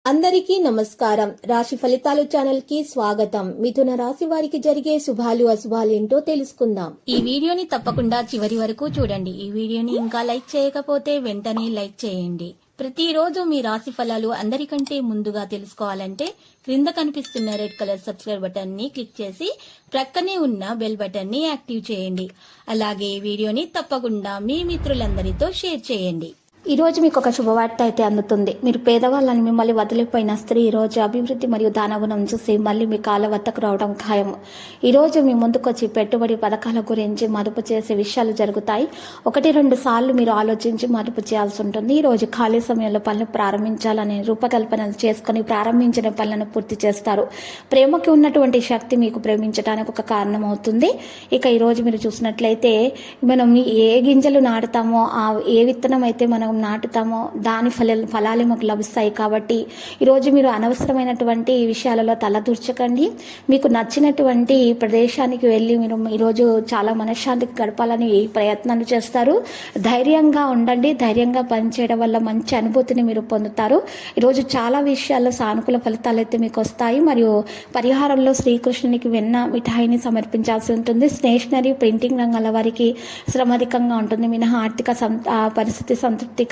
అందరికీ నమస్కారం. రాశి ఫలితాలు ఛానల్ కి స్వాగతం. మిథున రాశి వారికి జరిగే శుభాలు అశుభాలు ఏంటో తెలుసుకుందాం. ఈ వీడియోని తప్పకుండా చివరి వరకు చూడండి. ఈ వీడియోని ఇంకా లైక్ చేయకపోతే వెంటనే లైక్ చేయండి. ప్రతిరోజు మీ రాశి ఫలాలు అందరికంటే ముందుగా తెలుసుకోవాలంటే క్రింద కనిపిస్తున్న రెడ్ కలర్ సబ్స్క్రైబ్ బటన్ ని క్లిక్ చేసి ప్రక్కనే ఉన్న బెల్ బటన్ ని యాక్టివ్ చేయండి. అలాగే ఈ వీడియోని తప్పకుండా మీ మిత్రులందరితో షేర్ చేయండి. ఈ రోజు మీకు ఒక శుభవార్త అయితే అందుతుంది. మీరు పేదవాళ్ళని మిమ్మల్ని వదిలిపోయిన స్త్రీ ఈ రోజు అభివృద్ధి మరియు దానగుణం చూసి మళ్ళీ మీ కాళ్ళ వద్దకు రావడం ఖాయం. ఈ రోజు మీ ముందుకొచ్చి పెట్టుబడి పథకాల గురించి మదుపు చేసే విషయాలు జరుగుతాయి. 1-2 సార్లు మీరు ఆలోచించి మదుపు చేయాల్సి ఉంటుంది. ఈ రోజు ఖాళీ సమయంలో పనులు ప్రారంభించాలని రూపకల్పనలు చేసుకుని ప్రారంభించిన పనులను పూర్తి చేస్తారు. ప్రేమకి ఉన్నటువంటి శక్తి మీకు ప్రేమించడానికి ఒక కారణం అవుతుంది. ఇక ఈ రోజు మీరు చూసినట్లయితే మనం ఏ గింజలు నాటుతామో ఏ విత్తనం అయితే మనం నాటుతామో దాని ఫలాలే మాకు లభిస్తాయి. కాబట్టి ఈరోజు మీరు అనవసరమైనటువంటి విషయాలలో తలదూర్చకండి. మీకు నచ్చినటువంటి ప్రదేశానికి వెళ్ళి మీరు ఈరోజు చాలా మనశ్శాంతికి గడపాలని ప్రయత్నాలు చేస్తారు. ధైర్యంగా ఉండండి. ధైర్యంగా పనిచేయడం వల్ల మంచి అనుభూతిని మీరు పొందుతారు. ఈరోజు చాలా విషయాల్లో సానుకూల ఫలితాలు అయితే మీకు వస్తాయి. మరియు పరిహారంలో శ్రీకృష్ణునికి వెన్న మిఠాయిని సమర్పించాల్సి ఉంటుంది. స్టేషనరీ ప్రింటింగ్ రంగాల వారికి శ్రమధికంగా ఉంటుంది. మినహా ఆర్థిక పరిస్థితి సంతృప్తికరంగా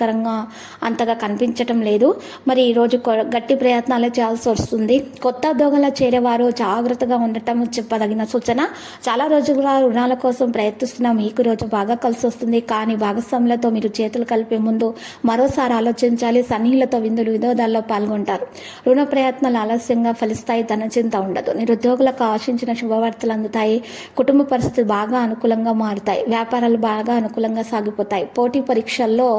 అంతగా కనిపించటం లేదు. మరి ఈరోజు గట్టి ప్రయత్నాలు చేయాల్సి వస్తుంది. కొత్త ఉద్యోగంలో చేరేవారు జాగ్రత్తగా ఉండటం చెప్పదగిన సూచన. చాలా రోజులుగా రుణాల కోసం ప్రయత్నిస్తున్న మీకు రోజు బాగా కలిసి వస్తుంది. కానీ భాగస్వాములతో మీరు చేతులు కలిపే ముందు మరోసారి ఆలోచించాలి. సన్నిహితులతో వినోదాల్లో పాల్గొంటారు. రుణ ప్రయత్నాలు ఆలస్యంగా ఫలిస్తాయి. ధనచింత ఉండదు. నిరుద్యోగులకు ఆశించిన శుభవార్తలు అందుతాయి. కుటుంబ పరిస్థితులు బాగా అనుకూలంగా మారుతాయి. వ్యాపారాలు బాగా అనుకూలంగా సాగిపోతాయి. పోటీ పరీక్షల్లో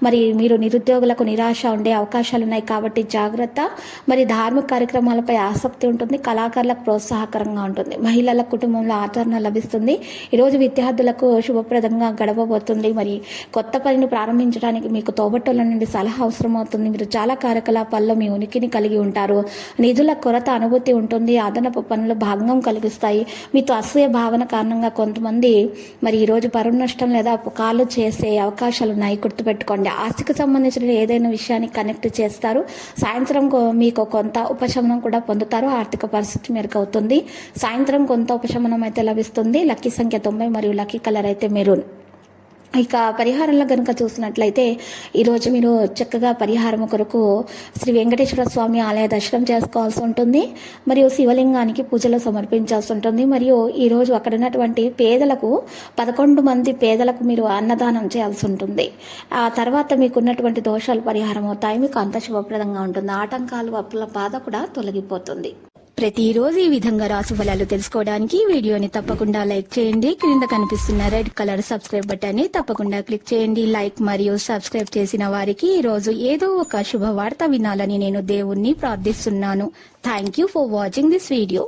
మరి మీరు నిరుద్యోగులకు నిరాశ ఉండే అవకాశాలు ఉన్నాయి. కాబట్టి జాగ్రత్త. మరి ధార్మిక కార్యక్రమాలపై ఆసక్తి ఉంటుంది. కళాకారులకు ప్రోత్సాహకరంగా ఉంటుంది. మహిళల కుటుంబంలో ఆదరణ లభిస్తుంది. ఈరోజు విద్యార్థులకు శుభప్రదంగా గడపబోతుంది. మరి కొత్త పనిని ప్రారంభించడానికి మీకు తోబట్టుల నుండి సలహా అవసరం అవుతుంది. మీరు చాలా కార్యకలాపాల్లో మీ ఉనికిని కలిగి ఉంటారు. నిధుల కొరత అనుభూతి ఉంటుంది. అదనపు పనులు భాగం కలిగిస్తాయి. మీతో అసూయ భావన కారణంగా కొంతమంది మరి ఈరోజు పరువు నష్టం లేదా అపకాలు చేసే అవకాశాలు ఉన్నాయి. గుర్తుపెట్టుకోండి. ఆస్తికి సంబంధించిన ఏదైనా విషయాన్ని కనెక్ట్ చేస్తారు. సాయంత్రం మీకు కొంత ఉపశమనం కూడా పొందుతారు. ఆర్థిక పరిస్థితి మెరుగు అవుతుంది. సాయంత్రం కొంత ఉపశమనం అయితే లభిస్తుంది. లక్కీ సంఖ్య 90 మరియు లక్కీ కలర్ అయితే మెరూన్. ఇక పరిహారంలో కనుక చూసినట్లయితే ఈరోజు మీరు చక్కగా పరిహారం కొరకు శ్రీ వెంకటేశ్వర స్వామి ఆలయ దర్శనం చేసుకోవాల్సి ఉంటుంది. మరియు శివలింగానికి పూజలు సమర్పించాల్సి ఉంటుంది. మరియు ఈరోజు అక్కడ ఉన్నటువంటి పేదలకు 11 మంది పేదలకు మీరు అన్నదానం చేయాల్సి ఉంటుంది. ఆ తర్వాత మీకున్నటువంటి దోషాలు పరిహారం అవుతాయి. మీకు అంత శుభప్రదంగా ఉంటుంది. ఆటంకాలు అప్పుల బాధ కూడా తొలగిపోతుంది. ప్రతిరోజు ఈ విధంగా రాశి ఫలాలు తెలుసుకోవడానికి వీడియోని తప్పకుండా లైక్ చేయండి. క్రింద కనిపిస్తున్న రెడ్ కలర్ సబ్స్క్రైబ్ బటన్ ని తప్పకుండా క్లిక్ చేయండి. లైక్ మరియు సబ్స్క్రైబ్ చేసిన వారికి ఈ రోజు ఏదో ఒక శుభవార్త వినాలని నేను దేవుణ్ణి ప్రార్థిస్తున్నాను. Thank you for watching this video.